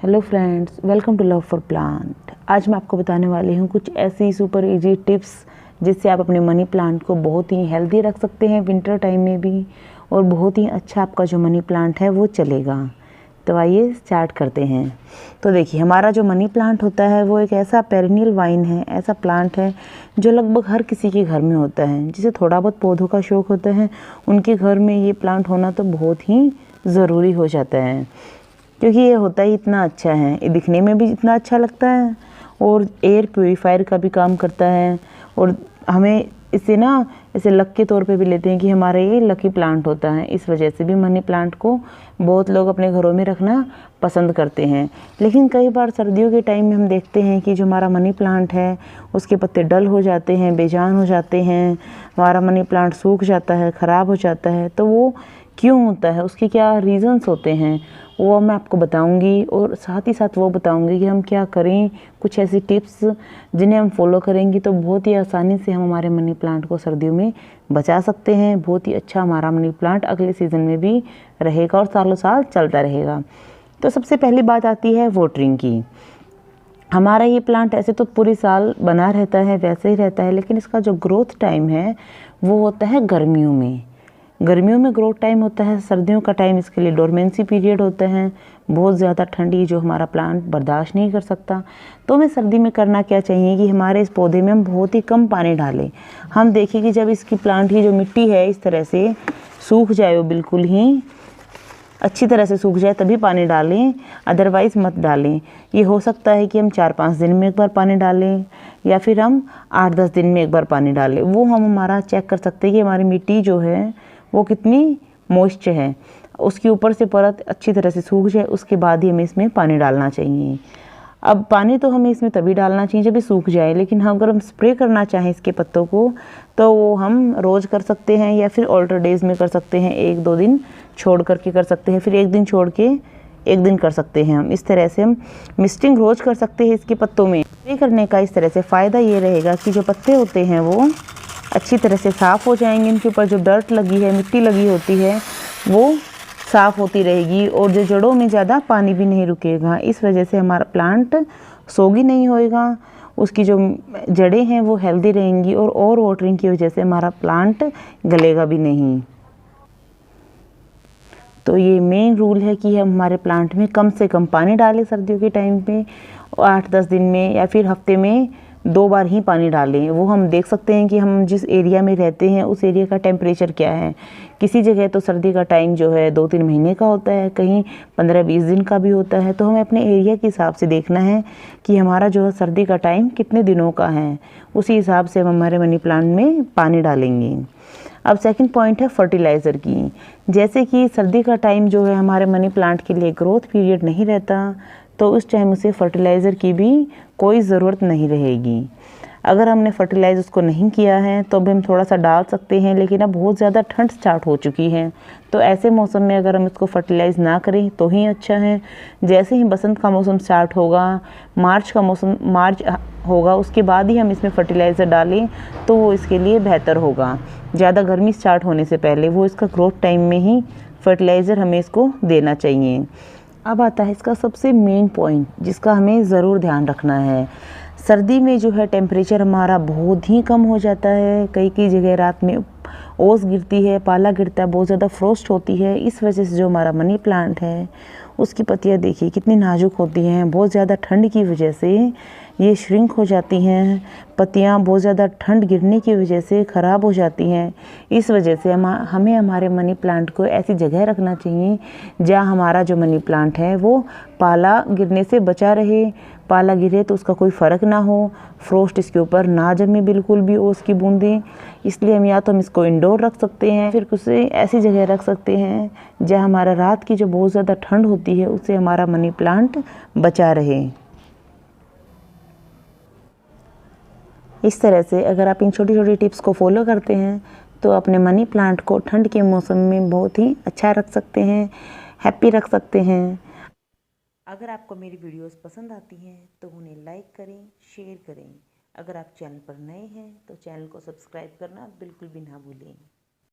Hello friends, welcome to love for plant. आज मैं आपको बताने वाली हूँ कुछ ऐसी सुपर इजी टिप्स जिससे आप अपने मनी प्लांट को बहुत ही हेल्दी रख सकते हैं विंटर टाइम में भी, और बहुत ही अच्छा आपका जो मनी प्लांट है वो चलेगा। तो आइए स्टार्ट करते हैं। तो देखिए, हमारा जो मनी प्लांट होता है वो एक ऐसा पेरिनियल वाइन है, ऐसा प्लांट है जो लगभग हर किसी के घर में होता है। जिसे थोड़ा बहुत पौधों का शौक़ होता है उनके घर में ये प्लांट होना तो बहुत ही ज़रूरी हो जाता है, क्योंकि ये होता ही इतना अच्छा है, ये दिखने में भी इतना अच्छा लगता है और एयर प्योरीफायर का भी काम करता है। और हमें इसे ना ऐसे लक के तौर पे भी लेते हैं कि हमारा ये लकी प्लांट होता है। इस वजह से भी मनी प्लांट को बहुत लोग अपने घरों में रखना पसंद करते हैं। लेकिन कई बार सर्दियों के टाइम में हम देखते हैं कि जो हमारा मनी प्लांट है उसके पत्ते डल हो जाते हैं, बेजान हो जाते हैं, हमारा मनी प्लांट सूख जाता है, ख़राब हो जाता है। तो वो क्यों होता है, उसके क्या रीज़न्स होते हैं, वो मैं आपको बताऊंगी। और साथ ही साथ वो बताऊंगी कि हम क्या करें, कुछ ऐसी टिप्स जिन्हें हम फॉलो करेंगे तो बहुत ही आसानी से हम हमारे मनी प्लांट को सर्दियों में बचा सकते हैं। बहुत ही अच्छा हमारा मनी प्लांट अगले सीज़न में भी रहेगा और सालों साल चलता रहेगा। तो सबसे पहली बात आती है वाटरिंग की। हमारा ये प्लांट ऐसे तो पूरी साल बना रहता है, वैसे ही रहता है, लेकिन इसका जो ग्रोथ टाइम है वो होता है गर्मियों में। गर्मियों में ग्रोथ टाइम होता है, सर्दियों का टाइम इसके लिए डोरमेंसी पीरियड होता है। बहुत ज़्यादा ठंडी जो हमारा प्लांट बर्दाश्त नहीं कर सकता। तो हमें सर्दी में करना क्या चाहिए कि हमारे इस पौधे में हम बहुत ही कम पानी डालें। हम देखिए कि जब इसकी प्लांट की जो मिट्टी है इस तरह से सूख जाए, वो बिल्कुल ही अच्छी तरह से सूख जाए तभी पानी डालें, अदरवाइज़ मत डालें। ये हो सकता है कि हम 4-5 दिन में एक बार पानी डालें या फिर हम 8-10 दिन में एक बार पानी डालें। वो हम हमारा चेक कर सकते हैं कि हमारी मिट्टी जो है वो कितनी मॉइस्चर है, उसके ऊपर से परत अच्छी तरह से सूख जाए, उसके बाद ही हमें इसमें पानी डालना चाहिए। अब पानी तो हमें इसमें तभी डालना चाहिए जब ये सूख जाए, लेकिन हम अगर हम स्प्रे करना चाहें इसके पत्तों को तो वो हम रोज़ कर सकते हैं या फिर ऑल्टर डेज में कर सकते हैं। 1-2 दिन छोड़ करके कर सकते हैं, फिर 1 दिन छोड़ के 1 दिन कर सकते हैं। हम इस तरह से हम मिस्टिंग रोज़ कर सकते हैं इसके पत्तों में। स्प्रे करने का इस तरह से फ़ायदा ये रहेगा कि जो पत्ते होते हैं वो अच्छी तरह से साफ़ हो जाएंगे, इनके ऊपर जो डर्ट लगी है, मिट्टी लगी होती है वो साफ़ होती रहेगी और जो जड़ों में ज़्यादा पानी भी नहीं रुकेगा। इस वजह से हमारा प्लांट सोगी नहीं होएगा, उसकी जो जड़ें हैं वो हेल्दी रहेंगी और वाटरिंग की वजह से हमारा प्लांट गलेगा भी नहीं। तो ये मेन रूल है कि हम हमारे प्लांट में कम से कम पानी डालें सर्दियों के टाइम पे, 8-10 दिन में या फिर हफ्ते में 2 बार ही पानी डालें। वो हम देख सकते हैं कि हम जिस एरिया में रहते हैं उस एरिया का टेम्परेचर क्या है। किसी जगह तो सर्दी का टाइम जो है 2-3 महीने का होता है, कहीं 15-20 दिन का भी होता है। तो हमें अपने एरिया के हिसाब से देखना है कि हमारा जो है सर्दी का टाइम कितने दिनों का है, उसी हिसाब से हम हमारे मनी प्लांट में पानी डालेंगे। अब सेकंड पॉइंट है फर्टिलाइज़र की। जैसे कि सर्दी का टाइम जो है हमारे मनी प्लांट के लिए ग्रोथ पीरियड नहीं रहता, तो उस टाइम उसे फर्टिलाइज़र की भी कोई ज़रूरत नहीं रहेगी। अगर हमने फर्टिलाइज़ उसको नहीं किया है तो भी हम थोड़ा सा डाल सकते हैं, लेकिन अब बहुत ज़्यादा ठंड स्टार्ट हो चुकी है, तो ऐसे मौसम में अगर हम इसको फर्टिलाइज़ ना करें तो ही अच्छा है। जैसे ही बसंत का मौसम स्टार्ट होगा, मार्च होगा, उसके बाद ही हम इसमें फर्टिलाइज़र डालें तो वो इसके लिए बेहतर होगा। ज़्यादा गर्मी स्टार्ट होने से पहले वो इसका ग्रोथ टाइम में ही फर्टिलाइज़र हमें इसको देना चाहिए। अब आता है इसका सबसे मेन पॉइंट जिसका हमें ज़रूर ध्यान रखना है। सर्दी में जो है टेम्परेचर हमारा बहुत ही कम हो जाता है, कई जगह रात में ओस गिरती है, पाला गिरता है, बहुत ज़्यादा फ्रोस्ट होती है। इस वजह से जो हमारा मनी प्लांट है उसकी पत्तियां देखिए कितनी नाजुक होती हैं। बहुत ज़्यादा ठंड की वजह से ये श्रिंक हो जाती हैं, पत्तियां बहुत ज़्यादा ठंड गिरने की वजह से ख़राब हो जाती हैं। इस वजह से हमें हमारे मनी प्लांट को ऐसी जगह रखना चाहिए जहाँ हमारा जो मनी प्लांट है वो पाला गिरने से बचा रहे। पाला गिरे तो उसका कोई फ़र्क ना हो, फ्रोस्ट इसके ऊपर ना जमे बिल्कुल भी ओस की बूंदें। इसलिए हम या तो हम इसको इंडोर रख सकते हैं, फिर उसे ऐसी जगह रख सकते हैं जहाँ हमारा रात की जो बहुत ज़्यादा ठंड होती है उससे हमारा मनी प्लांट बचा रहे। इस तरह से अगर आप इन छोटी छोटी टिप्स को फॉलो करते हैं तो अपने मनी प्लांट को ठंड के मौसम में बहुत ही अच्छा रख सकते हैं, हैप्पी रख सकते हैं। अगर आपको मेरी वीडियोस पसंद आती हैं तो उन्हें लाइक करें, शेयर करें। अगर आप चैनल पर नए हैं तो चैनल को सब्सक्राइब करना बिल्कुल भी ना भूलें।